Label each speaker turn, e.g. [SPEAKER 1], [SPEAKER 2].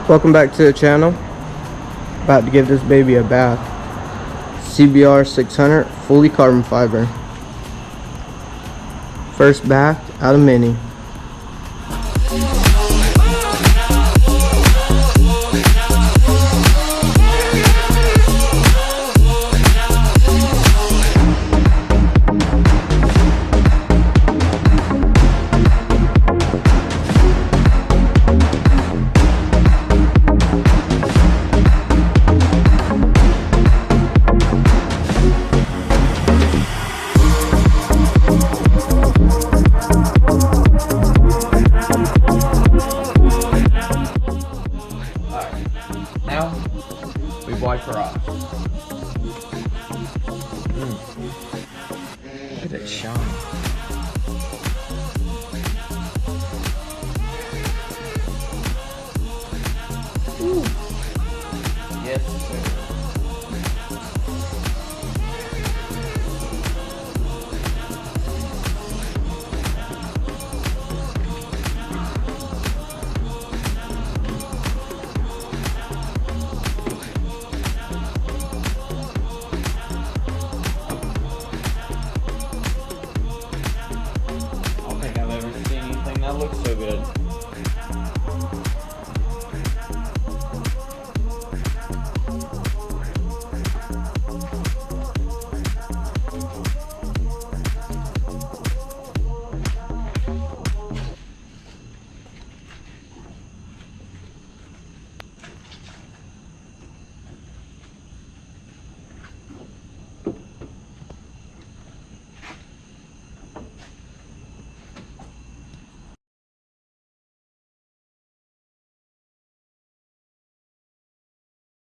[SPEAKER 1] Welcome back to the channel. About to give this baby a bath. CBR600 fully carbon fiber. First bath out of many.
[SPEAKER 2] Now, we wipe her off. Look at it shine. Ooh. Yes, sir.